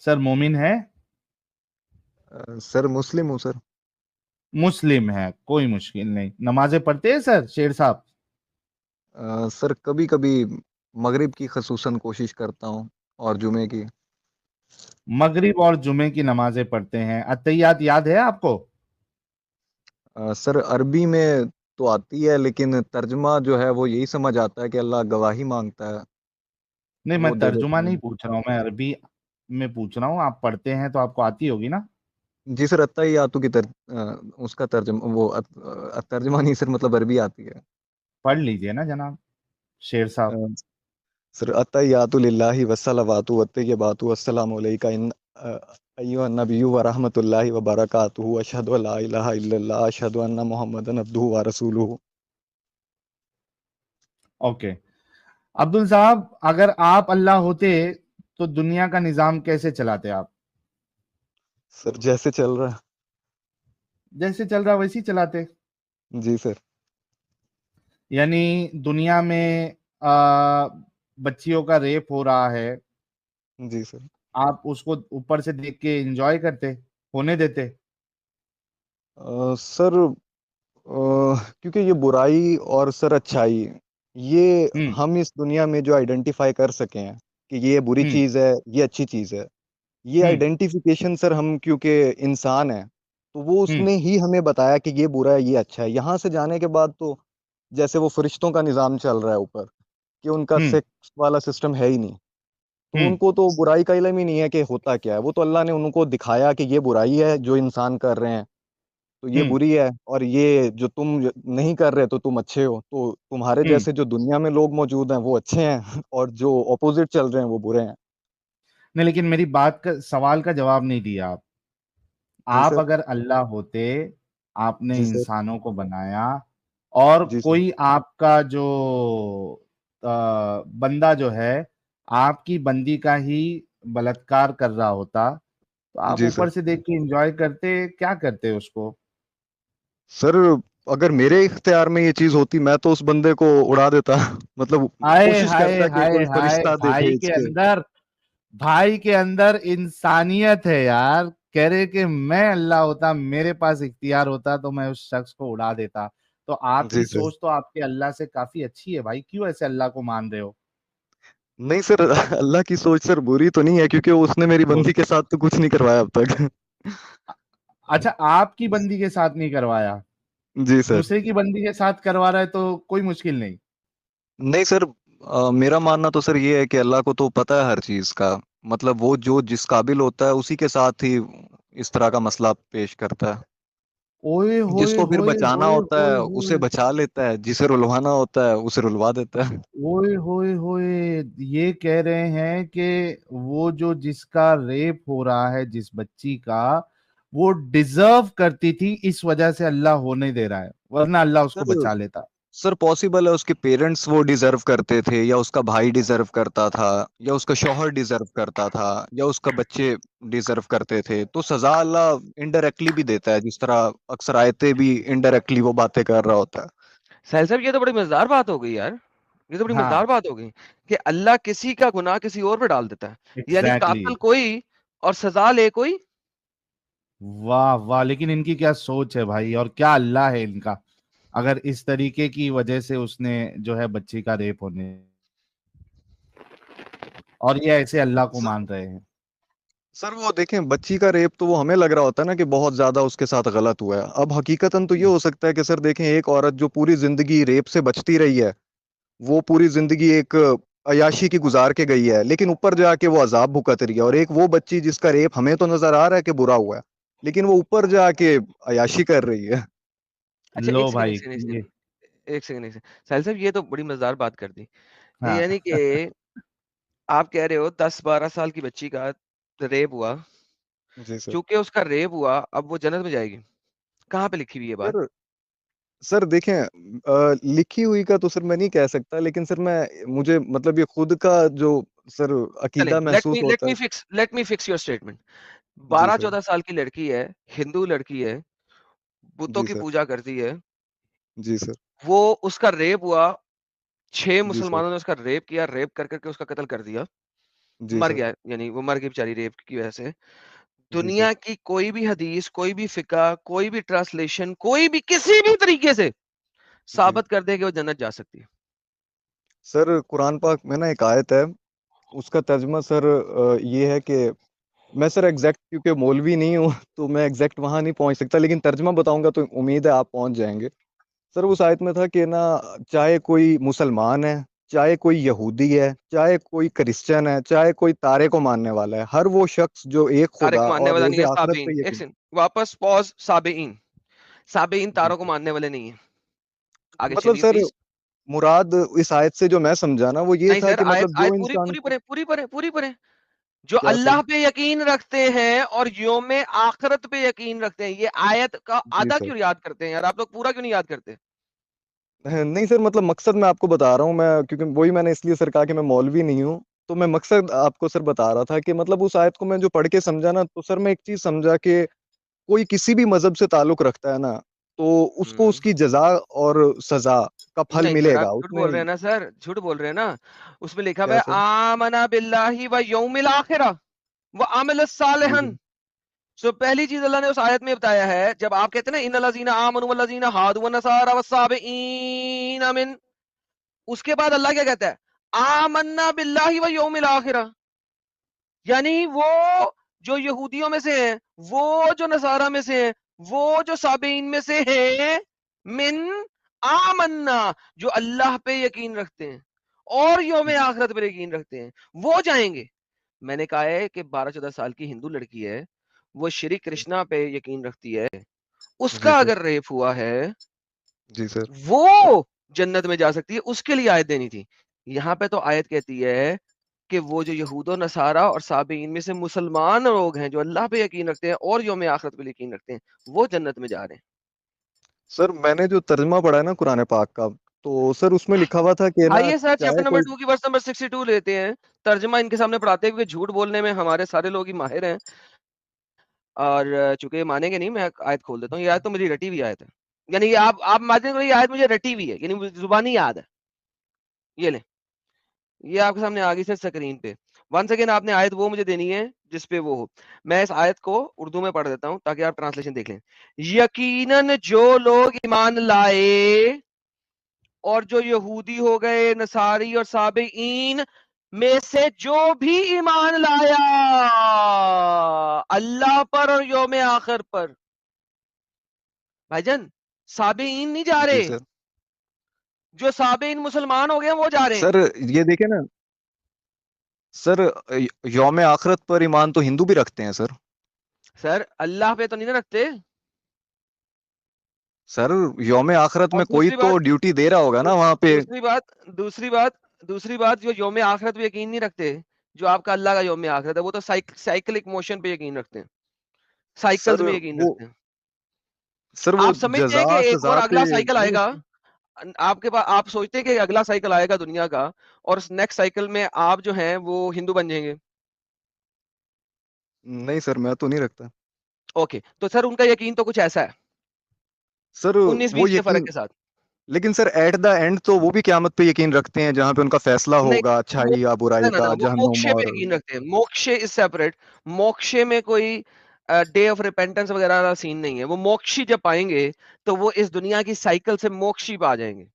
Sir मोमिन है? Sir मुस्लिम हूँ सर। मुस्लिम है, कोई मुश्किल नहीं। नमाजें पढ़ते हैं सर शेर साहब? सर कभी कभी मगरिब की खसूसन कोशिश करता हूँ, और जुमे की। मगरिब और जुमे की नमाजें पढ़ते हैं। अत्तहियात याद है आपको? सर अरबी में तो आती है, लेकिन तर्जमा जो है वो यही समझ आता है कि अल्लाह गवाही मांगता है, नहीं, तो मैं वो दे तर्जुमा देते नहीं हैं। पूछ रहा हूँ, मैं अरबी में पूछ रहा हूँ। आप पढ़ते हैं तो आपको आती होगी ना? जी सर, अत्तहियातु की उसका तर्जमा वो तर्जमा नहीं सर, मतलब अरबी आती है। पढ़ लीजिए ना जनाब, शेर अ, साहब। सर अत्तहियातु लिल्लाहि वस्सलावातु वत्तय्यिबातु अस्सलामु अलैका अय्युहन नबिय्यु व रहमतुल्लाहि व बरकातुहु अशहदु अल्ला इलाहा इल्लल्लाह अशहदु अन्ना मुहम्मदन अब्दुहु व रसूलुहु। ओके। अब्दुल साहब, अगर आप अल्लाह होते तो दुनिया का निजाम कैसे चलाते आप? सर जैसे चल रहा जैसे चल रहा वैसे ही चलाते? है। जी सर। यानी दुनिया में आ, बच्चियों का रेप हो रहा है, जी सर। आप उसको ऊपर से देख के एंजॉय करते, होने देते? सर क्योंकि ये बुराई और सर अच्छाई, ये हम्म। हम इस दुनिया में जो आइडेंटिफाई कर सके हैं कि ये बुरी हम्म। चीज़ है, ये अच्छी चीज़ है। ये हम्म। आइडेंटिफिकेशन सर, हम क्योंकि इंसान है, तो वो हम्म। उसने ही हमें बताया कि ये बुरा है, ये अच्छा है। यहाँ से जाने के बाद तो जैसे वो फरिश्तों का निज़ाम चल रहा है ऊपर, कि उनका हम्म। सेक्स वाला सिस्टम है ही नहीं, तो हम्म। उनको तो बुराई का इल्म ही नहीं है कि होता क्या है। वो तो अल्लाह ने उनको दिखाया कि ये बुराई है जो इंसान कर रहे हैं, तो ये हम्म। बुरी है, और ये जो तुम नहीं कर रहे तो तुम अच्छे हो। तो तुम्हारे हम्म। जैसे जो दुनिया में लोग मौजूद हैं वो अच्छे हैं, और जो ऑपोजिट चल रहे हैं वो बुरे हैं। नहीं, लेकिन मेरी बात का, सवाल का जवाब नहीं दिया आप। जी आप सर। अगर अल्लाह होते, आपने जी सर। इंसानों को बनाया, और जी सर। कोई आपका जो बंदा जो है आपकी बंदी का ही बलात्कार कर रहा होता, तो आप जी ऊपर सर। से देख के एंजॉय करते, क्या करते उसको? सर अगर मेरे इख्तियार में ये चीज होती, मैं तो उस बंदे को उड़ा देता। मतलब हाय कोशिश हाय करता कि हाय कोई हाय, फरिश्ता दे भाई भेज के के। अंदर, भाई के अंदर इंसानियत है यार। कह रहे कि मैं अल्लाह होता, मेरे पास इख्तियार होता तो मैं उस शख्स को उड़ा देता। तो आपकी जी सर। सोच तो आपके अल्लाह से काफी अच्छी है भाई, क्यों ऐसे अल्लाह को मान रहे हो? नहीं सर, अल्लाह की सोच सर बुरी तो नहीं है, क्योंकि उसने मेरी तो बंदी के साथ तो कुछ नहीं करवाया अब तक। अच्छा, आपकी बंदी के साथ नहीं करवाया, जी सर। दूसरे की बंदी के साथ करवा रहा है तो कोई मुश्किल नहीं। नहीं सर, मेरा मानना तो सर ये है कि अल्लाह को तो पता है हर चीज का। मतलब वो जो जिस काबिल होता है उसी के साथ ही इस तरह का मसला पेश करता है। ओए होए जिसको फिर होए बचाना होए होता होए है उसे होए, बचा लेता है, जिसे रुलवाना होता है उसे रुलवा देता है। ओए होए होए, ये कह रहे हैं कि वो जो जिसका रेप हो रहा है, जिस बच्ची का, वो डिजर्व करती थी, इस वजह से अल्लाह होने दे रहा है, वरना अल्लाह उसको सर बचा लेता। सर पॉसिबल है उसके पेरेंट्स वो डिजर्व करते थे, या उसका भाई डिजर्व करता था, या उसका शौहर डिजर्व करता था, या उसका बच्चे डिजर्व करते थे। तो सजा अल्लाह इनडायरेक्टली भी देता है, जिस तरह अक्सर आयते भी इनडायरेक्टली वो बातें कर रहा होता है। साहिल साहब, ये तो बड़ी मजेदार बात हो गई यार। ये तो बड़ी मजेदार हाँ, बात हो गई कि अल्लाह किसी का गुनाह किसी और पे डाल देता है। यानी एग्जैक्टली कातिल कोई और सजा ले कोई। वाह वाह, लेकिन इनकी क्या सोच है भाई, और क्या अल्लाह है इनका, अगर इस तरीके की वजह से उसने जो है बच्ची का रेप होने, और ये ऐसे अल्लाह को सर मान रहे हैं। सर वो देखें, बच्ची का रेप तो वो हमें लग रहा होता है ना कि बहुत ज्यादा उसके साथ गलत हुआ है। अब हकीकतन तो ये हो सकता है कि सर देखें, एक औरत जो पूरी जिंदगी रेप से बचती रही है, वो पूरी जिंदगी एक अयाशी की गुजार के गई है, लेकिन ऊपर जाके वो अजाब भुगत रही है। और एक वो बच्ची जिसका रेप हमें तो नजर आ रहा है कि बुरा हुआ है, लेकिन वो ऊपर जाके अयाशी कर रही है। अच्छा, लो एक सेकंड, एक भाई, सेकंड, एक ये, सेकंड, एक सेकंड, एक सेकंड। साहिल साहब, ये तो बड़ी मजेदार बात कर दी। हाँ। यानी कि आप कह रहे हो 10-12 साल की बच्ची का रेप हुआ, जी सर। चूंकि उसका रेप हुआ अब वो जन्नत में जाएगी। कहाँ पे लिखी हुई है बात? सर सर देखें, लिखी हुई का तो सर मैं नहीं कह सकता, लेकिन सर मैं मुझे मतलब ये खुद का जो सर चले, अकीदा लेट महसूस मी लेट होता है। Me fix let me fix your statement. जी बारह सर। चौदह साल की लड़की है, हिंदू लड़की है, बुतों जी की सर। पूजा करती है। जी सर। वो उसका रेप हुआ, छह जी सर। मुसलमानों ने उसका रेप किया, रेप कर करके उसका कत्ल कर दिया। जी मर सर। गया, यानी वो मर गई बेचारी रेप की वजह से। जी सर। दुनिया की कोई भी हदीस, कोई भी फिका, कोई भी ट्रांसलेशन, कोई भी किसी भी तरीके से जी साबित कर दे कि वो जन्नत जा सकती है। सर, कुरान पाक में ना एक आयत है, उसका तर्जुमा सर ये है कि मैं सर एग्जैक्ट, क्योंकि मौलवी नहीं हूँ तो मैं एग्जैक्ट वहां नहीं पहुंच सकता, लेकिन तर्जुमा बताऊंगा तो उम्मीद है आप पहुंच जाएंगे। सर उस आयत में था कि ना, चाहे कोई मुसलमान है, चाहे कोई यहूदी है, चाहे कोई क्रिश्चियन है, चाहे कोई तारे को मानने वाला है, हर वो शख्स जो एक तारे को खुदा मानने और वाला नहीं रोज़े है, आखिरत साबेईन। पे एक यकीन। सेकंड, वापस पॉज। साबेईन, साबेईन जी तारों को सर। मानने वाले नहीं है। आगे मतलब चलिए सर, प्लीज। मुराद इस आयत से जो मैं समझा ना, वो ये नहीं था सर, कि आयत मतलब जो आयत पूरी इंसान पूरी को। पढ़े, पूरी पढ़े, पूरी पढ़े। जो क्या सर? अल्लाह पे यकीन रखते हैं और यौमे आखिरत पे यकीन रखते हैं, ये आयत का जी आधा सर। क्यों याद करते हैं यार आप लोग, पूरा क्यों नहीं याद करते? नहीं सर, मतलब मकसद मैं आपको बता रहा हूँ, मैं क्योंकि वही मैंने इसलिए सर कहा कि मैं मौलवी नहीं हूँ, तो मैं मकसद आपको सर बता रहा था कि मतलब उस आयत को मैं जो पढ़ के समझा ना, तो सर मैं एक चीज समझा कि कोई किसी भी मजहब से ताल्लुक रखता है ना, तो उसको हम्म। उसकी जजा और सजा का फल नहीं सर, आप मिलेगा झूठ बोल उसमें। रहे हैं ना सर, झूठ बोल रहे हैं ना। उसमें लिखा हुआ क्या है सर? आमना बिल्लाहि व यौमिल आखिरा व अमिल जी सालिहन। सर। सो पहली चीज अल्लाह ने उस आयत में बताया है, जब आप कहते हैं ना इन्नल लजीना आमनु वल लजीना हादु वन नसारा वस्साबिईन मिन, उसके बाद अल्लाह क्या कहता है? आमन्ना बिल्लाहि व यौमिल आखिरा। यानी वो जो यहूदियों में से है, वो जो नसारा में से है, वो जो साबीन में से है, मिन आमन्ना, जो अल्लाह पे यकीन रखते हैं और यौम जी आखिरत पे यकीन रखते हैं, वो जाएंगे। मैंने कहा है कि 12-14 साल की हिंदू लड़की है, वो श्री सर। कृष्णा पे यकीन रखती है, जी उसका सर। अगर रेप हुआ है, जी सर। वो जन्नत में जा सकती है, उसके लिए आयत देनी थी। यहाँ पे तो आयत कहती है कि वो जो यहूद नसारा और साबीन में से मुसलमान लोग हैं जो अल्लाह पे यकीन रखते हैं और यौम आखिरत पे यकीन रखते हैं, वो जन्नत में जा रहे हैं। सर मैंने जो तर्जमा पढ़ा है ना कुरान पाक का, तो सर उसमें लिखा हुआ था कि ना, आइए सर, चाहे चैप्टर नंबर कोई। 2 की वर्स नंबर 62 लेते हैं। तर्जमा इनके सामने पढ़ाते हैं, क्योंकि झूठ बोलने में हमारे सारे लोग ही माहिर हैं। और चूंकि ये मानेंगे नहीं, मैं आयत खोल देता हूँ। ये आयत तो मेरी रटी हुई आयत है, यानी ये आप मानते हैं, ये आयत मुझे रटी हुई है, यानी मुझे जुबानी याद है। ये ले, ये आपके सामने आ गई सर स्क्रीन पे। वंस अगेन आपने आयत वो मुझे देनी है जिसपे वो हो। मैं इस आयत को उर्दू में पढ़ देता हूं ताकि आप ट्रांसलेशन देख लें। यकीनन जो लोग ईमान लाए, और जो यहूदी हो गए, नसारी और साबईन में से जो भी ईमान लाया अल्लाह पर और यौम आखिर पर। भाईजान, साबईन नहीं जा जी रहे, सर। जो साबईन मुसलमान हो गए वो जा रहे हैं। सर ये देखे ना सर, यौम आखिरत पर ईमान तो हिंदू भी रखते हैं सर। सर अल्लाह पे तो नहीं ना रखते। सर यौम आखिरत और में कोई दूसरी तो बात, ड्यूटी दे रहा होगा दू, ना वहां पे। दूसरी बात दूसरी बात दूसरी बात, जो यौम आखिरत पे यकीन नहीं रखते, जो आपका अल्लाह का यौम आखिरत है, वो तो साइकिलिक मोशन पे यकीन रखते हैं, साइकिल्स सर में यकीन वो रखते हैं। सर वो आप समझते हैं जजा कि एक और सजा पे अगला साइकिल नहीं आएगा? रखते। आपके पास, आप सोचते हैं कि अगला साइकिल आएगा दुनिया का, और उस नेक्स्ट साइकिल में आप जो हैं वो हिंदू बन जाएंगे? नहीं सर, मैं तो नहीं रखता। ओके, तो सर उनका यकीन तो कुछ ऐसा है, सर उन्नीस वो बीस के फर्क यकीन, के साथ। लेकिन सर एट द एंड तो वो भी क़यामत पे यकीन रखते हैं, जहां पे उनका फैसला नहीं, होगा वो अच्छाई या बुराई ना का, वो जहन्नुम मोक्षे पे और। यकीन रखते हैं। मोक्षे इज सेपरेट। मोक्षे में कोई डे ऑफ रिपेंटेंस वगैरह का सीन नहीं है। वो मोक्षी जब पाएंगे तो वो इस दुनिया की साइकिल से मोक्षी पा जाएंगे।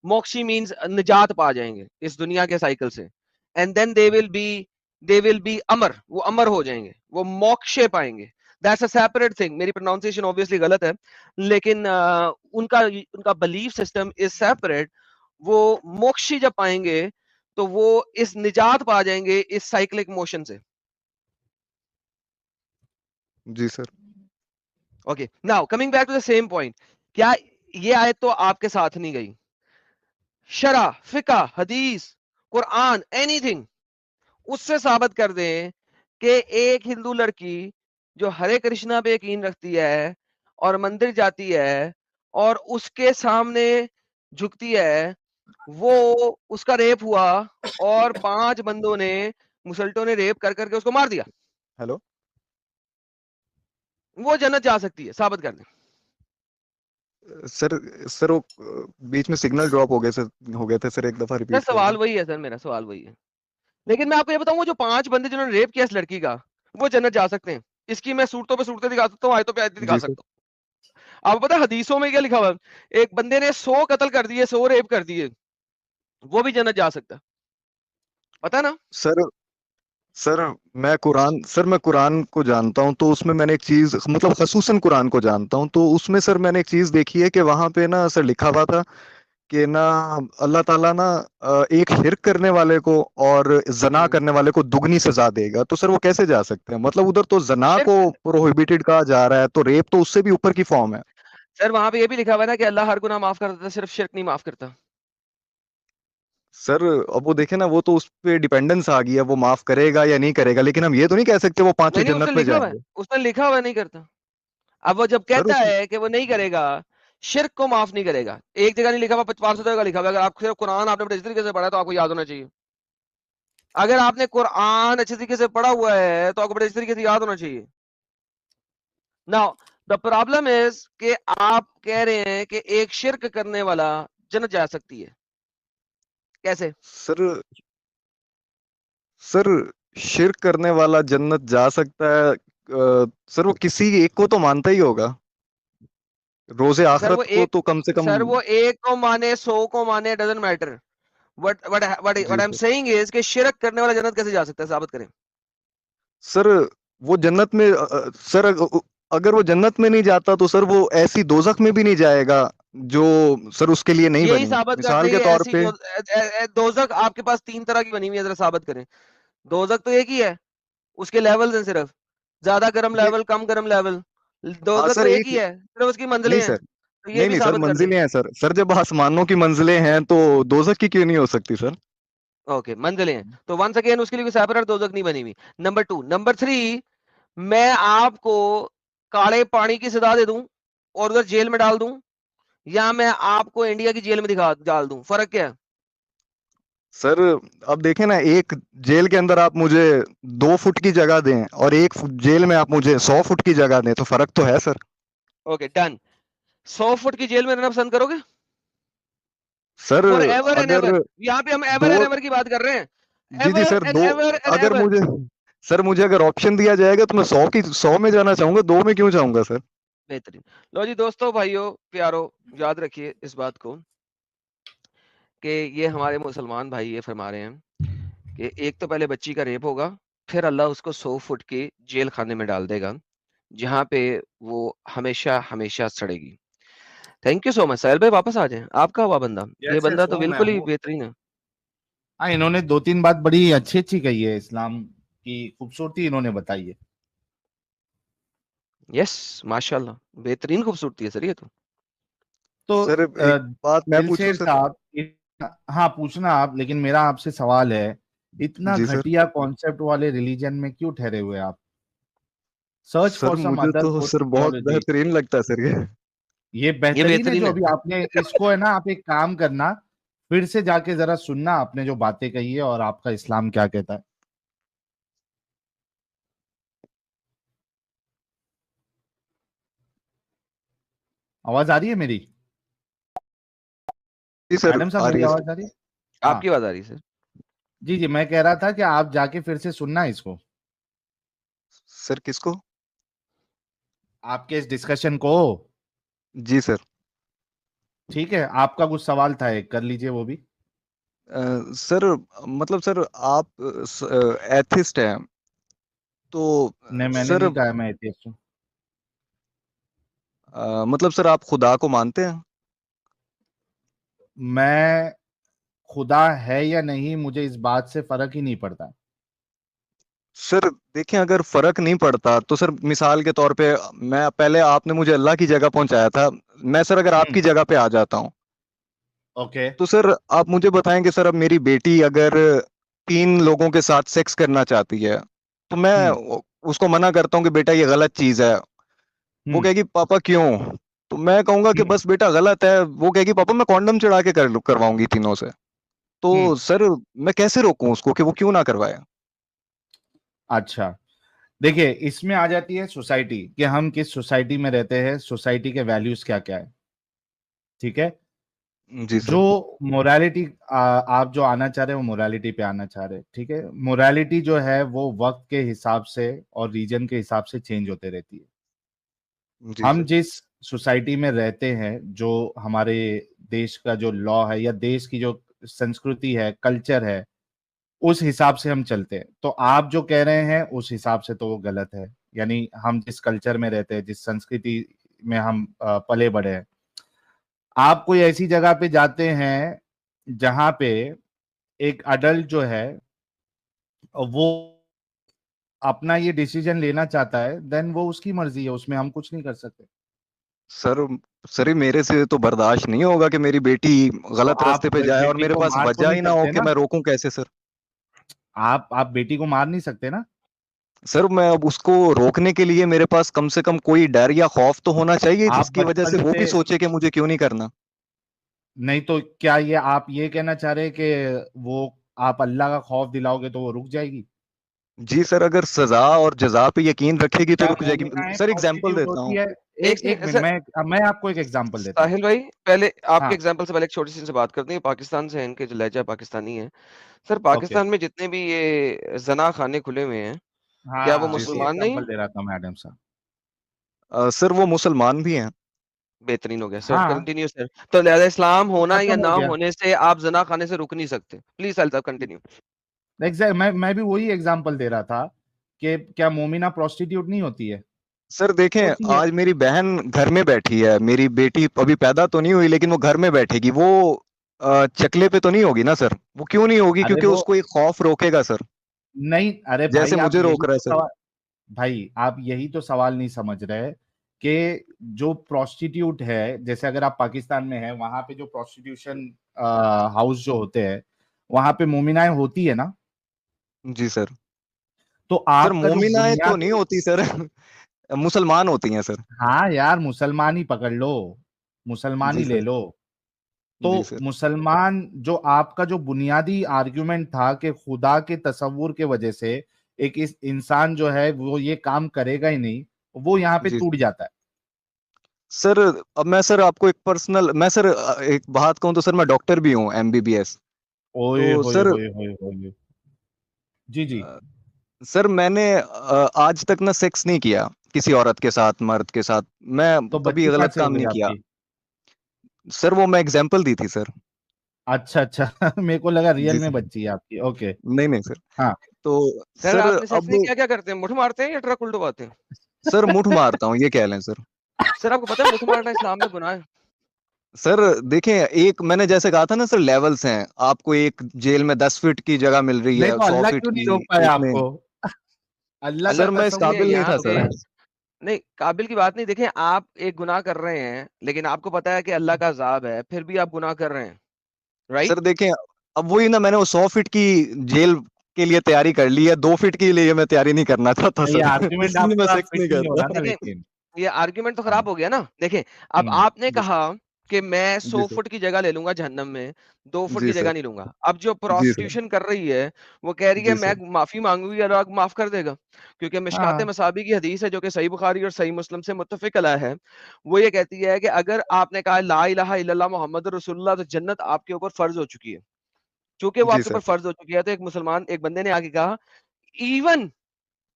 मोक्षी मींस निजात पा जाएंगे इस दुनिया के साइकिल से। And then they will be अमर, वो अमर हो जाएंगे, वो मोक्षे पाएंगे। That's a separate thing. मेरी प्रोनाउंसिएशन ऑब्वियसली गलत है, लेकिन उनका उनका बिलीफ सिस्टम इज सेपरेट। वो मोक्षी जब पाएंगे तो वो इस निजात पा जाएंगे इस साइक्लिक मोशन से। जी sir. Okay, now coming back to the same point. क्या ये आयत तो आपके साथ नहीं गई? शरा, फिका, हदीस, कुरान, एनीथिंग उससे साबित कर दें कि एक हिंदू लड़की जो हरे कृष्णा पे यकीन रखती है और मंदिर जाती है और उसके सामने झुकती है, वो उसका रेप हुआ और 5 बंदों ने, मुसल्टों ने रेप कर करके उसको मार दिया, हेलो। वो जन्नत जा सकती है? साबित कर दें। सर सर वो बीच में सिग्नल ड्रॉप हो गए सर, हो गए थे सर, एक दफा सर रिपीट कर सवाल दें। वही है, सर मेरा सवाल वही है। लेकिन मैं आपको ये बताऊं, वो जो 5 बंदे जिन्होंने रेप किया इस लड़की का, वो जन्नत जा सकते हैं। इसकी मैं सूरतों पे सूरतें दिखा सकता हूँ, आयतों पे आयतें दिखा जी सर। सकता हूँ। आपको पता है हदीसों में क्या लिखा हुआ है? एक बंदे ने 100 कत्ल कर दिए, 100 रेप कर दिए, वो भी जन्नत जा सकता है। पता है ना? सर सर मैं कुरान को जानता हूँ, तो उसमें मैंने एक चीज, मतलब खसूसन कुरान को जानता हूँ, तो उसमें सर मैंने एक चीज देखी है कि वहां पे ना सर लिखा हुआ था कि ना अल्लाह ताला ना एक शिरक करने वाले को और जना हम्म। करने वाले को दुगनी सजा देगा। तो सर वो कैसे जा सकते हैं? मतलब उधर तो जना को शिर्क, प्रोहिबिटेड कहा जा रहा है, तो रेप तो उससे भी ऊपर की फॉर्म है। सर वहां पे ये भी लिखा हुआ है ना कि अल्लाह हर गुनाह माफ कर देता है, सिर्फ शिर्क नहीं माफ करता। सर अब वो देखे ना, वो तो उस पे डिपेंडेंस आ गई है, वो माफ करेगा या नहीं करेगा, लेकिन हम ये तो नहीं कह सकते वो पांचों नहीं नहीं, उसने जन्नत में लिखा हुआ है, जाएंगे। उसने लिखा हुआ है नहीं करता। अब वो जब सर कहता उस है कि वो नहीं करेगा, शिर्क को माफ नहीं करेगा, एक जगह नहीं लिखा हुआ, 500 जगह लिखा हुआ है। अगर आप सिर्फ कुरान आपने बड़े अच्छे तरीके से पढ़ा है, तो आपको याद होना चाहिए। अगर आपने कुरान अच्छे तरीके से पढ़ा हुआ है, तो आपको बड़े अच्छे तरीके से याद होना चाहिए। नाउ द प्रॉब्लम इज कि आप कह रहे हैं कि एक शिर्क करने वाला जन्नत जा सकती है, कैसे? सर सर शिर्क करने वाला जन्नत जा सकता है? सर वो किसी एक को तो मानता ही होगा, रोजे सर वो आखरत को एक तो कम से कम। सर वो एक को माने, 100 को माने, डजंट मैटर। व्हाट जी I am sir. Saying is कि शिरक करने वाला जन्नत कैसे जा सकता है, साबित करें। सर वो जन्नत में सर अगर वो जन्नत में नहीं जाता तो सर वो ऐसी दोजख में भी नहीं जाएगा जो सर उसके लिए नहीं यही बनी। साबित कर मिसाल दें के कि तौर ऐसी पे। दोजक आपके पास 3 तरह की बनी हुई है, जरा साबित करें। दोजक तो एक ही है, उसके लेवल्स हैं सिर्फ, ज्यादा गर्म नहीं। लेवल, कम गर्म लेवल। हाँ दोजक तो सर एक ही एक। है, सिर्फ उसकी मंजिलें नहीं हैं। सर। तो ये नहीं भी नहीं सर, साबित कर दें। मंजिलें हैं सर। सर जब आसमानों की मंजिलें हैं तो दोजख की क्यों नहीं हो सकती सर? ओके, मंजिलें हैं तो वंस अगेन उसके लिए कोई सेपरेट दोजक नहीं बनी हुई। नंबर 2, नंबर 3, मैं आपको काले पानी की सजा दे दूं और उधर जेल में डाल दूं, या मैं आपको इंडिया की जेल में दिखा डाल दूं, फर्क क्या है? सर अब देखें ना, एक जेल के अंदर आप मुझे 2 फुट की जगह दें और एक जेल में आप मुझे 100 फुट की जगह दें, तो फर्क तो है सर। Okay done. 100 फुट की जेल में रहना पसंद करोगे? सर फॉर एवर एंड अगर एवर, यहाँ पे हम एवर दो एंड एवर की बात कर रहे हैं। जी जी एवर सर, एंड दो एवर एंड अगर एवर। मुझे सर मुझे अगर ऑप्शन दिया जाएगा तो मैं 100 में जाना चाहूंगा, 2 में क्यों जाऊंगा सर? बेहतरीन। लो जी दोस्तों, भाइयों, प्यारो, याद रखिए इस बात को कि ये हमारे मुसलमान भाई ये फरमा रहे हैं कि एक तो पहले बच्ची का रेप होगा, फिर अल्लाह उसको 100 फुट के जेल खाने में डाल देगा, जहां पे वो हमेशा हमेशा सड़ेगी। Thank you so much. Sahil भाई वापस आ जाएं, आपका हुआ बंदा, ये यस बंदा यस, तो हूँ मैं बिल्कुल ही हूँ। बेहतरीन है। हाँ, इन्होंने 2-3 बात बड़ी अच्छी अच्छी कही है, इस्लाम की खूबसूरती इन्होंने बताई है। यस, माशाल्लाह, बेहतरीन खूबसूरती है सर ये तो। तो सर एक बात मैं पूछूं दिलशेर सर? साहब, हाँ पूछना आप, लेकिन मेरा आपसे सवाल है, इतना जी सर। घटिया कॉन्सेप्ट वाले रिलीजन में क्यों ठहरे हुए आप? सर्च सर फॉर सम मुझे अदर तो गुड सर बहुत थियोलॉजी। बेहतरीन लगता है सर ये। ये ये बेहतरीन है बेहतरीन जो है। अभी आपने इसको है ना, आप एक काम करना, फिर से जाके जरा सुनना आपने जो बातें कही है और आपका इस्लाम क्या कहता है। आवाज आ रही है मेरी? जी सर मैडम साहब आ मेरी रही है सर। आवाज आ रही है? हाँ। आपकी आवाज आ रही है सर। जी जी, मैं कह रहा था कि आप जाके फिर से सुनना इसको, सर किसको? आपके इस डिस्कशन को। जी सर। ठीक है, आपका कुछ सवाल था, एक कर लीजिए वो भी। सर मतलब सर आप एथिस्ट हैं, तो नहीं, मैंने सर नहीं कहा मैं एथियस्ट हूँ। मतलब सर आप खुदा को मानते हैं? मैं, खुदा है या नहीं मुझे इस बात से फर्क ही नहीं पड़ता। सर देखें, अगर फर्क नहीं पड़ता तो सर मिसाल के तौर पे, मैं पहले आपने मुझे अल्लाह की जगह पहुंचाया था, मैं सर अगर हम्म। आपकी जगह पे आ जाता हूं, ओके। तो सर आप मुझे बताएंगे सर, अब मेरी बेटी अगर 3 लोगों के साथ सेक्स करना चाहती है, तो मैं हम्म। उसको मना करता हूँ कि बेटा ये गलत चीज है। वो हम्म। कहेगी पापा क्यों? तो मैं कहूंगा कि हम्म। बस बेटा गलत है। वो कहेगी पापा मैं कॉन्डम चढ़ा के करवाऊंगी तीनों से। तो हम्म। सर मैं कैसे रोकूं उसको कि वो क्यों ना करवाए? अच्छा, देखिए इसमें आ जाती है सोसाइटी, कि हम किस सोसाइटी में रहते हैं, सोसाइटी के वैल्यूज क्या क्या है। ठीक है। जी जो सर। मोरालिटी आप जो आना चाह रहे हो, मोरालिटी पे आना चाह रहे हैं, ठीक है। मोरालिटी जो है वो वक्त के हिसाब से और रीजन के हिसाब से चेंज होते रहती है। जी हम सर। जिस सोसाइटी में रहते हैं, जो हमारे देश का जो लॉ है या देश की जो संस्कृति है, कल्चर है, उस हिसाब से हम चलते हैं। तो आप जो कह रहे हैं उस हिसाब से तो वो गलत है। यानी हम जिस कल्चर में रहते हैं, जिस संस्कृति में हम पले बड़े हैं, आप कोई ऐसी जगह पे जाते हैं जहां पे एक अडल्ट जो है वो अपना ये डिसीजन लेना चाहता है, देन वो उसकी मर्जी है, उसमें हम कुछ नहीं कर सकते। सर सर ये मेरे से तो बर्दाश्त नहीं होगा कि मेरी बेटी तो गलत आप रास्ते पे जाए और बेटी मेरे को पास मार तो वजह नहीं ही ना हो सकते कि ना। मैं रोकूं कैसे सर। आप बेटी को मार नहीं सकते ना। सर मैं अब उसको रोकने के लिए मेरे पास कम से कम कोई डर या खौफ तो होना चाहिए आप जिसकी वजह बचपन से वो से भी सोचे कि मुझे क्यों नहीं करना। नहीं तो क्या ये आप ये कहना चाह रहे हैं कि वो आप अल्लाह का खौफ दिलाओगे तो वो रुक जाएगी? जी सर, अगर सजा और जजा पे यकीन रखेगी तो क्या रुक जाएगी। मोमिनाएं सर एग्जांपल प्रोस्टिट्यूट देता होती हूँ। है? एक एक एक सेकंड मिनट, सर, मैं आपको एक एग्जांपल देता हूँ। साहिल भाई, पहले आपके हाँ, एग्जांपल से पहले एक छोटी सी इनसे बात करते हैं। पाकिस्तान से हैं, इनके जो लहजा पाकिस्तानी है। Sir okay. पाकिस्तान में जितने भी ये जना खाने खुले हुए हैं, क्या वो हाँ, जी वही सर। मुसलमान नहीं एग्जांपल है? दे रहा था मैडम साहब। सर वो मुसलमान भी हैं। बेहतरीन हो गया सर, हाँ, कंटिन्यू सर। तो लिहाजा इस्लाम होना या खत्म हो ना गया। होने से आप जना खाने से रुक नहीं सकते। प्लीज साहिल साहब कंटिन्यू। एग्जैक्ट, मैं भी वही एग्जांपल दे रहा था कि क्या मोमिना प्रोस्टिट्यूट नहीं होती है? सर देखें, होती है। आज मेरी बहन घर में बैठी है, मेरी बेटी अभी पैदा तो नहीं हुई लेकिन वो घर में बैठेगी, वो चकले पे तो नहीं होगी ना सर। वो क्यों नहीं होगी? अरे क्योंकि वो उसको एक खौफ रोकेगा सर, नहीं, अरे जैसे भाई आप मुझे यही रोक रहा है तो सर। सवाल, भाई आप यही तो सवाल नहीं समझ रहे कि जो प्रोस्टिट्यूट है, जैसे अगर आप पाकिस्तान में हैं, वहां पे जो प्रोस्टिट्यूशन हाउस जो होते हैं, वहां पे मोमिनाएं होती है ना। जी सर। तो सर आपका जो मोमिनाएं तो नहीं बुनियादी, होती सर मुसलमान होती हैं सर। हाँ यार, मुसलमान ही पकड़ लो, मुसलमान जी ही ले सर। लो। जी तो सर। मुसलमान, जो आपका जो बुनियादी आर्गुमेंट था कि खुदा के तसव्वुर के वजह से एक इस इंसान जो है वो ये काम करेगा ही नहीं, वो यहाँ पे जी टूट जाता है। सर। अब मैं सर आपको एक पर्सनल, मैं सर एक बात कहूँ तो सर मैं डॉक्टर भी हूँ, एमबीबीएस। ओए तो होए सर होए होए होए। जी जी। अ, सर मैंने आज तक ना सेक्स नहीं किया किसी औरत के साथ, मर्द के साथ। मैं तो कभी बच्ची कहाँ गलत से हो काम गई नहीं किया। आपकी? सर वो मैं एग्जांपल दी थी सर। अच्छा अच्छा मेरे को लगा जी रियल में सर। बच्ची है आपकी। ओके। नहीं नहीं सर। हाँ। तो सर सर आपने सेक्स अब में क्या-क्या करते हैं? मुठ मारते हैं या ट्रक उल्टवाते हैं? सर मुठ मारता हूँ ये कह लें सर। सर आपको पता है मुठ मारना इस्लाम में गुनाह है? सर देखें, एक मैंने जैसे कहा था ना सर, लेवल्स हैं। आपको एक जेल में 10 फीट की जगह मिल रही नहीं है, तो सौ अल्लाह फीट क्यों नहीं की रोक पाया एक में। आपको? अल्लाह का अल्लाह सर मैं इस तसव्वुर देखिए काबिल नहीं कैसे यहाँ था रोक पे सर। पाया? नहीं, काबिल की बात नहीं। देखिए आप एक गुनाह कर रहे हैं, लेकिन आपको पता है कि अल्लाह का अज़ाब है, फिर भी आप गुनाह कर रहे हैं, राइट? सर देखें, अब वही ना, मैंने वो 100 फीट की जेल के लिए तैयारी कर ली है, 2 फीट के लिए मैं तैयारी नहीं करना चाहता ये सर आर्गुमेंट इसलिए मैं आपका सेक्स फिट नहीं नहीं हो रहा करता। ना, लेकिन लेकिन। ये आर्गुमेंट तो हम्म। खराब हो गया ना। देखिए, अब हम्म। आपने जी कहा कि मैं जी 100 सर। फुट की जगह ले लूँगा जहन्नम में, 2 फुट जी की सर। जगह नहीं लूँगा। अब जो जी सर। प्रोस्टिट्यूशन कर रही है, वो कह रही है जी मैं सर। माफ़ी माँगूँगी, अल्लाह माफ़ कर देगा। क्योंकि मिशकात हाँ। मसाबी की हदीस है जो कि सही बुखारी और सही मुस्लिम से मुत्तफ़िक़ अलैह है। वो ये कहती है कि अगर आपने कहा ला इलाहा इल्लल्लाह मुहम्मदुर रसूलुल्लाह, तो जन्नत आपके ऊपर फ़र्ज़ हो चुकी है। चूँकि वो जी आपके सर। ऊपर फ़र्ज़ हो चुकी है, तो एक बंदे ने आके कहा, इवन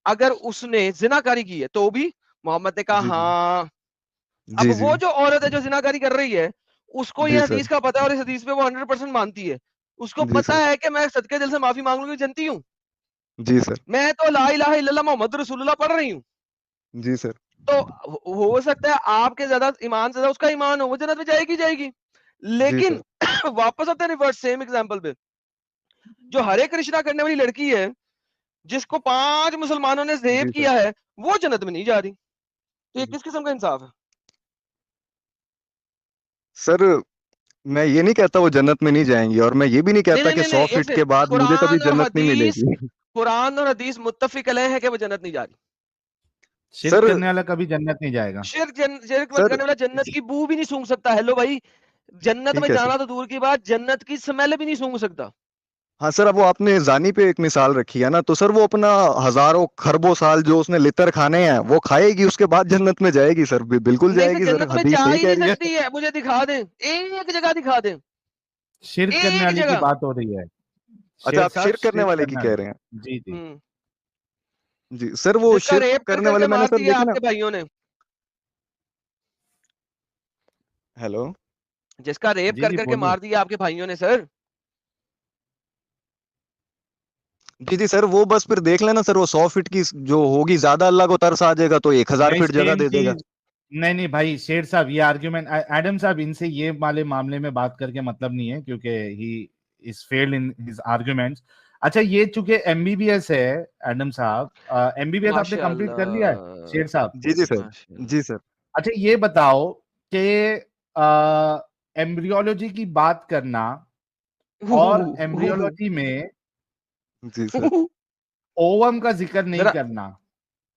अगर उसने ज़िनाकारी की है, तो भी? मोहम्मद ने कहा जी जी। हाँ। अब जी जी। वो जो औरत है जो ज़िनाकारी कर रही है, उसको ये जी सर। हदीस का पता है और इस हदीस पे वो 100% मानती है। उसको जी पता सर। है कि मैं सदके दिल से माफ़ी माँग लूँगी, जनती हूँ। जी सर। मैं तो ला इलाहा इल्लल्लाह मुहम्मद रसूलुल्लाह पढ़ रही हूँ। जी सर। तो हो सकता है आपके ज़्यादा ईमान से ज़्यादा उसका ईमान हो, वो जन्नत में जाएगी ही जाएगी। जी लेकिन सर। वापस आते हैं रिवर्स सेम एग्ज़ाम्पल पे। जो हरे कृष्णा करने वाली लड़की है, जिसको 5 मुसलमानों ने रेप जी सर। किया है, वो जन्नत में नहीं जा रही। तो ये किस किस्म का इंसाफ है? सर मैं ये नहीं कहता वो जन्नत में नहीं जाएंगी, और मैं ये भी नहीं नहीं, कहता नहीं, कि नहीं, नहीं, 100 फीट एक के बाद मुझे कभी जन्नत नहीं मिलेगी। कुरान और हदीस मुत्तफ़िक़ अलैह है कि वो जन्नत नहीं जा रही। शिर्क सर। करने वाला कभी जन्नत नहीं जाएगा। शिर्क मत सर करने वाला जन्नत की बू भी नहीं सूंघ सकता। हेलो भाई, जन्नत ठीक में है सर। जाना तो दूर की बात, जन्नत की स्मेल भी नहीं सूंघ सकता। हाँ सर, अब वो आपने जानी पे एक मिसाल रखी है ना, तो सर वो अपना हजारों खरबों साल जो उसने लितर खाने हैं वो खाएगी, उसके बाद जन्नत में जाएगी सर, बिल्कुल नहीं सर, जाएगी सर, जन्नत में हदीस जा सही ही कह नहीं रही है। सकती है, मुझे दिखा दें, एक जगह दिखा दें, शिर्क करने एक वाली की जगह। बात हो रही है। अच्छा, शेर आप साहब, शिरक करने शिर्क वाले की करने कह वाली। रहे हैं? जी जी। हम्म। जी सर, वो जिसका शिरक रेप कर करने वाले करके मैंने मार सर दिया देखे ना। आपके भाइयों ने, हेलो। जिसका रेप जी कर जी, करके बोलिए। मार दिया आपके भाइयों ने सर। जी जी सर, वो बस फिर देख लेना सर, वो 100 फीट की जो होगी ज्यादा, अल्लाह को तरस आ जाएगा तो 1000 फीट जगह सेम दे देगा। चीज। नहीं नहीं भाई, शेर साहब, ये आर्ग्यूमेंट, एडम साहब, इनसे ये वाले मामले में बात करके मतलब नहीं है, क्योंकि he is failed in his arguments. अच्छा, ये चूंकि एमबीबीएस है, एडम साहब, एमबीबीएस आपने कंप्लीट कर लिया है, शेर माशाल्लाह, साहब? जी जी सर। माशाल्लाह। जी सर। अच्छा, ये बताओ कि एम्ब्रियोलॉजी की बात करना और एम्ब्रियोलॉजी में जी सर। ओवम का जिक्र नहीं जरा करना,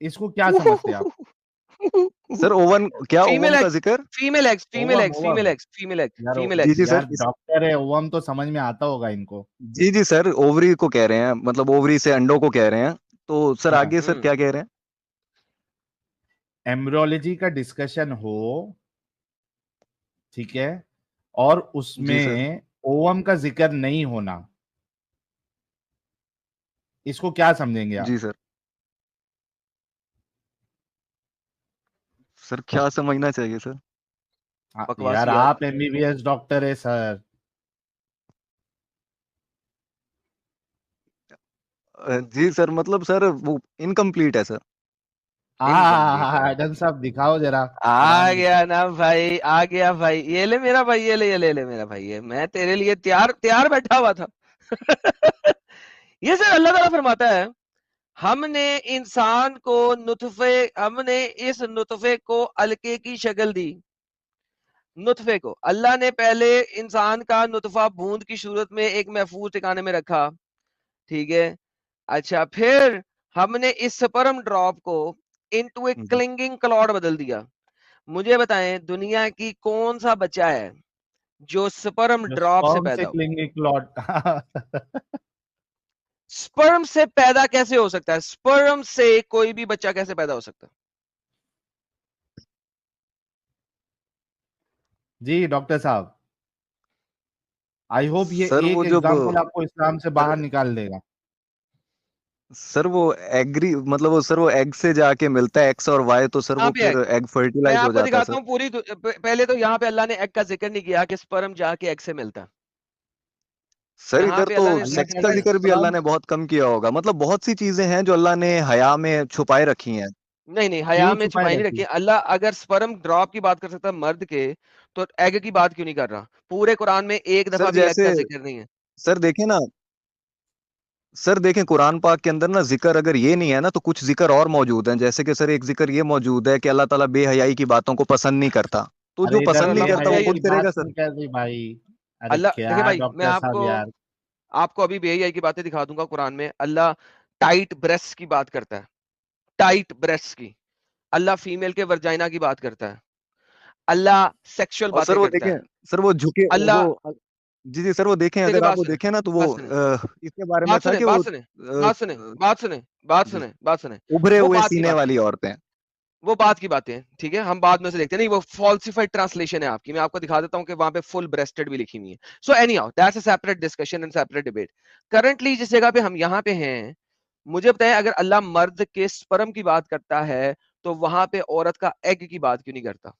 इसको क्या समझते हैं आप? सर ओवन, क्या फीमेल ओवम का एग्स, जिक्र? Female eggs, female ovum eggs, female ovum. Eggs, female eggs, यार फीमेल जी एग्स। जी सर, यार, डॉक्टर है, ओवम तो समझ में आता होगा इनको। जी जी सर, ओवरी को कह रहे हैं, मतलब ओवरी से अंडों को कह रहे हैं। तो सर हाँ, आगे सर क्या कह रहे हैं? एम्ब्रियोलॉजी का डिस्कशन हो, ठीक है, और जी सर। उसमें ओवम का जिक्र नहीं होना, इसको क्या समझेंगे आप? जी सर। सर क्या समझना चाहिए सर? यार, बकवासियत। आप एमबीबीएस डॉक्टर है सर। जी सर, मतलब सर वो इनकम्प्लीट है सर। इनकम्प्लीट है। एडम साहब, दिखाओ जरा आ कुरान गया दिखाओ। ना भाई, आ गया भाई, ये ले मेरा भाई, ये ले मेरा भाई, ये मैं तेरे लिए तैयार तैयार बैठा हुआ था। ये सर अल्लाह ताला फरमाता है, हमने इंसान को नुतफे, हमने इस नुतफे को अलके की शक्ल दी। नुतफे को अल्लाह ने पहले इंसान का नुतफा बूंद की सूरत में एक महफूज ठिकाने में रखा, ठीक है। अच्छा, फिर हमने इस स्पर्म ड्रॉप को इनटू ए जी। क्लिंगिंग क्लॉड बदल दिया। मुझे बताएं, दुनिया की कौन सा बच्चा है जो स्पर्म जो ड्रॉप से स्पर्म से पैदा हो? Cling clot. स्पर्म से पैदा कैसे हो सकता है? स्पर्म से कोई भी बच्चा कैसे पैदा हो सकता है? जी डॉक्टर साहब, आई होप ये सर एक वो जब एग्जांपल आपको इस्लाम से सर बाहर निकाल देगा। सर वो एग्री, मतलब वो सर वो एग से जाके मिलता है, एक्स और वाई, तो सर यहाँ वो पे फिर एग, एग मैं फर्टिलाइज हो आपको जाता है दिखाता सर। हूँ पूरी पहले तो यहाँ पे अल्लाह ने एग का जिक्र नहीं किया कि स्पर्म जाके एग से मिलता है। सर यहाँ इधर पे तो अल्लाह ने अल्लाह सेक्स जिक्र का कहता है किया। जिक्र भी अल्लाह स्पर्म। ने बहुत कम किया होगा, मतलब बहुत सी चीजें हैं जो अल्लाह ने हया में छुपाए रखी हैं। नहीं नहीं, हया क्यों में छुपाए छुपाई नहीं रखी रखी? है। अल्लाह अगर स्पर्म ड्रॉप की बात कर सकता है मर्द के, तो एग की बात क्यों नहीं कर रहा? पूरे कुरान में एक सर दफा भी एग जैसे का जिक्र नहीं है। सर देखें ना, सर देखें कुरान पाक के अंदर ना जिक्र अगर ये नहीं है ना, तो कुछ जिक्र और मौजूद हैं, जैसे कि सर एक जिक्र ये मौजूद है कि अल्लाह ताला बेहयाई की बातों को पसंद नहीं करता। तो जो अरे, इधर सर पसंद नहीं अल्लाह करता वो बेहयाई बेहयाई, की खुद बात करेगा नहीं सर। कर रही भाई। अरे अल्लाह देखिए क्या भाई, मैं डॉक्टर साहब आपको यार। आपको अभी बेहयाई की बातें दिखा दूंगा। कुरान में अल्लाह टाइट ब्रेस्ट की बात करता है, टाइट ब्रेस्ट की। अल्लाह फीमेल के वर्जाइना की बात करता है। अल्लाह सेक्सुअल और सर बातें वो करता देखें, है। सर वो झुके अल्लाह, वो जी जी सर, वो देखें, देखिए अगर आप बात वो सुने, देखें ना तो वो बात सुने, इसके बारे में बात था सुने, कि वो बात सुने, बात सुने, बात सुने, बात जी सुने, बात सुने। उभरे वो हुए बात की सीने बातें, वाली औरतें। वो बात की बातें हैं, ठीक है, हम बाद में से देखते हैं। नहीं, वो फॉल्सिफाइड ट्रांसलेशन है आपकी, मैं आपको दिखा देता हूं कि वहां पे फुल ब्रेस्टेड भी लिखी हुई है। So any how, that's a separate discussion and separate debate. Currently जिस जगह पे हम यहाँ पे हैं, मुझे बताएं, अगर अल्लाह मर्द के स्पर्म की बात करता है, तो वहां पे औरत का एग की बात क्यों नहीं करता?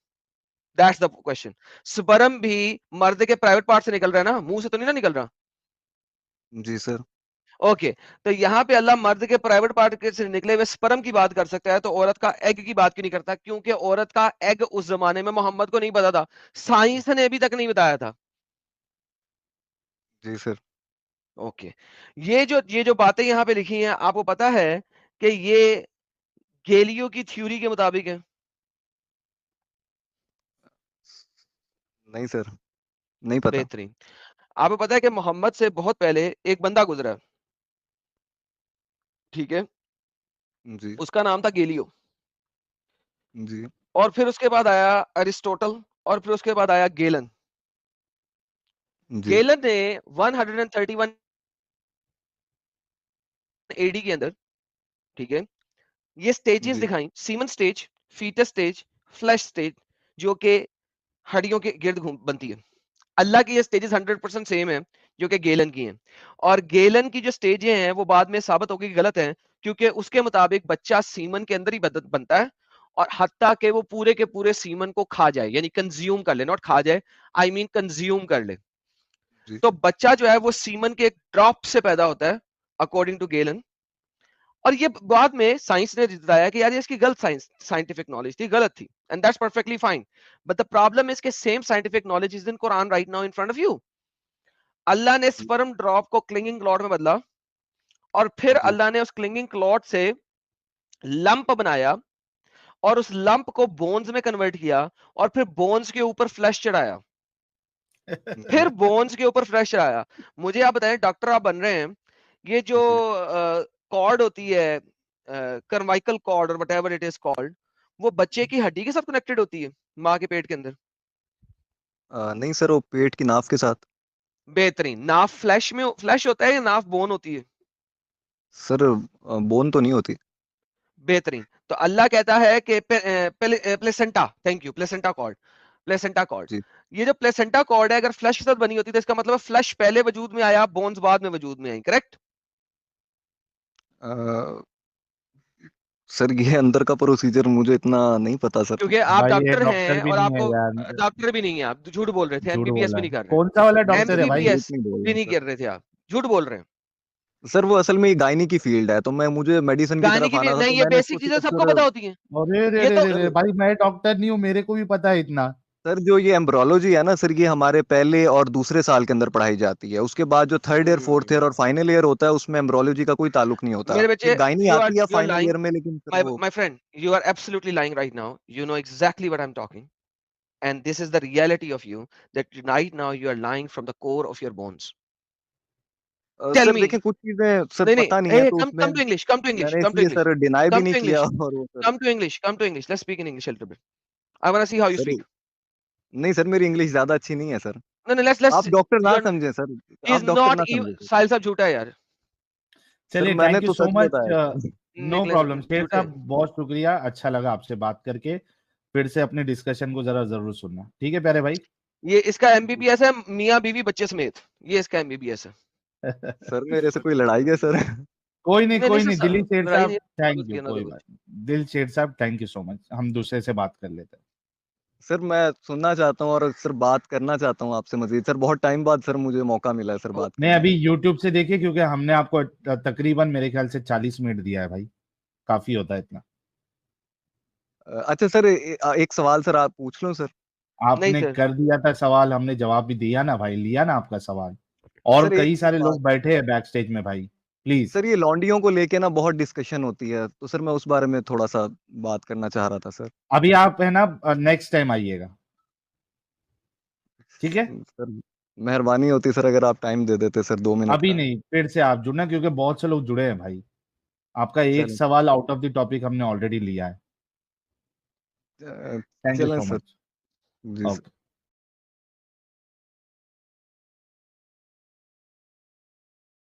That's the question. स्पर्म भी मर्द के प्राइवेट पार्ट से निकल रहा है ना, मुंह से तो नहीं ना निकल रहा। जी सर। ओके, तो यहाँ पे अल्लाह मर्द के प्राइवेट पार्ट के से निकले हुए स्पर्म की बात कर सकता है, तो औरत का एग की बात क्यों नहीं करता? क्योंकि औरत का एग उस जमाने में मोहम्मद को नहीं पता था, साइंस ने अभी तक नहीं बताया था। जी सर। ओके, ये जो बातें यहाँ पे लिखी हैं, आपको पता है कि ये गैलियो की थ्योरी के मुताबिक है? नहीं सर, नहीं पता। बेहतरीन। आपको पता है कि मोहम्मद से बहुत पहले एक बंदा गुजरा, ठीक है, जी। उसका नाम था गैलियो। जी। और फिर उसके बाद आया अरिस्टोटल, और फिर उसके बाद आया गेलन। जी। गेलन ने 131 एडी के अंदर, ठीक है, ये स्टेजेस जी दिखाई, semen stage, foetus stage, flesh stage, जो कि हड्डियों के गिर्द घूम बनती है। अल्लाह की ये स्टेजेस 100% सेम है जो कि गेलन की हैं, और गेलन की जो स्टेजें हैं वो बाद में साबित होगी कि गलत है, क्योंकि उसके मुताबिक बच्चा सीमन के अंदर ही बनता है, और हत्ता के वो पूरे के पूरे सीमन को खा जाए, यानी कंज्यूम कर ले, नॉट खा जाए, आई मीन कंज्यूम कर ले। जी तो बच्चा जो है वो सीमन के एक ड्रॉप से पैदा होता है अकॉर्डिंग टू गेलन। और ये बाद में साइंस ने बताया कि यार ये इसकी गलत साइंटिफिक नॉलेज थी, गलत थी, and that's perfectly fine, but the problem is के same scientific knowledge is in कुरान right now in front of you. अल्लाह ने जी स्पर्म ड्रॉप को क्लिंगिंग क्लॉड में बदला, और फिर जी अल्लाह ने उस क्लिंगिंग क्लॉड से लंप बनाया, और उस लंप को बोन्स में कन्वर्ट किया, और फिर बोन्स के ऊपर फ्लैश चढ़ाया, फिर बोन्स के ऊपर फ्लैश चढ़ाया। मुझे आप बताएं, डॉक्टर आप बन रहे हैं, ये जो जी कॉर्ड होती है, करमाइकल कॉर्ड और व्हाटएवर इट इज कॉल्ड, वो बच्चे की हड्डी के साथ कनेक्टेड होती है माँ के पेट के अंदर। नहीं सर, वो पेट की नाफ के साथ। बेहतरीन। नाफ फ्लैश में फ्लैश होता है या नाफ बोन होती है? सर बोन तो नहीं होती। बेहतरीन। तो अल्लाह कहता है कि placenta, thank you, placenta cord, placenta cord, जी ये जो प्लेसेंटा कॉर्ड है अगर फ्लैश के साथ बनी होती तो इसका मतलब फ्लैश पहले वजूद में आया, बोन्स बाद में वजूद में आई, करेक्ट? अ, सर ये अंदर का प्रोसीजर मुझे इतना नहीं पता सर। क्योंकि आप भाई ये डॉक्टर डॉक्टर हैं, भी और नहीं है आपको यार, डॉक्टर भी नहीं है, आप झूठ बोल रहे थे, झूठ एमबीबीएस बोला भी है। नहीं कर रहे, कौन सा वाला डॉक्टर है भाई? झूठ एमबीबीएस नहीं बोल रहा भी हूँ नहीं सर। कर रहे थे आप, झूठ बोल रहे हैं। सर वो असल में ये गायनी की फील्ड है, तो मैं मुझे मेडिसिन की गाने तरफ की भी आना था, तो नहीं, ये मैंने बेसिक सोचा चीजें सबको सर। पता होती हैं। अरे रे ये रे तो रे रे, सर भाई मैं डॉक्टर नहीं हूँ, मेरे को भी पता है इतना। सर जो ये एम्ब्रोलॉजी है ना सर, ये हमारे पहले और दूसरे साल के अंदर पढ़ाई जाती है। उसके बाद जो थर्ड ईयर, फोर्थ ईयर और फाइनल ईयर होता है, उसमें एम्ब्रोलॉजी का कोई ताल्लुक नहीं होता। मेरे एक बच्चे, गायनी आती है you are final lying, year में, लेकिन सर my वो my friend, you are absolutely lying right now. You know exactly what I'm talking, and this is the reality of you, that right now you are lying from the core of your bones. Tell sir me. देखें कुछ चीजें sir नहीं नहीं, पता नहीं है, hey, तो come उसमें come to English, come to English, मैंने come to इसलिए English, सर डिनाई भी come नहीं to किया। English, और वो sir come to English, come to English. Let's speak in English a little bit. I want to see how you sir speak. नहीं sir, मेरी English ज्यादा अच्छी नहीं है सर। No no, let's, आप डॉक्टर ना you're, समझें सर। he is आप डॉक्टर not ना even, समझें सर। साहिल साहब झूठा है यार, सर चलिए, मैंने थैंक यू तो सो सच मच। बताया सर। नो निकले प्रॉब्लम शेर झूठे। साहब, बहुत शुक्रिया, अच्छा लगा आपसे बात करके। फिर से अपने डिस्कशन को जरा जरूर सुनना, ठीक है प्यारे भाई? ये इसका एमबीबीएस है, मियाँ बीवी बच्चे समेत, ये इसका एमबीबीएस है। सर मेरे से कोई लड़ाई है सर? नहीं कोई नहीं नहीं, दिलीप शेर लड़ाई नहीं, साहब, थैंक साबित यू, किया ना कोई जरूर। बात नहीं। दिल शेर साहब, थैंक यू सो मच, हम दूसरे से बात कर लेते हैं। सर मैं सुनना चाहता हूँ और सर बात करना चाहता हूँ आपसे मजीद। सर बहुत टाइम बाद सर मुझे मौका मिला है सर बात नहीं, करने अभी का। यूट्यूब से देखिए, क्योंकि हमने आपको तकरीबन मेरे ख्याल से 40 मिनट दिया है भाई, काफी होता है इतना। अच्छा सर, एक सवाल सर आप पूछ लो सर। नहीं आपने सर, कर दिया था सवाल, हमने जवाब भी दिया ना भाई, लिया ना आपका सवाल। और सर एक कई सारे बात, लोग बैठे हैं बैक स्टेज में भाई, प्लीज। सर ये लॉन्डियों को लेके ना बहुत डिस्कशन होती है, तो सर मैं उस बारे में थोड़ा सा बात करना चाह रहा था सर। अभी आप है ना, नेक्स्ट टाइम आइएगा, ठीक है? सर मेहरबानी होती सर अगर आप टाइम दे देते सर, 2 मिनट अभी का। नहीं, फिर से आप जुड़ना, क्योंकि बहुत से लोग जुड़े हैं भाई। आपका एक चलें। सवाल आउट ऑफ द टॉपिक हमने ऑलरेडी लिया है। थैंक यू चलें सो सर। मच। जी सर। ओके।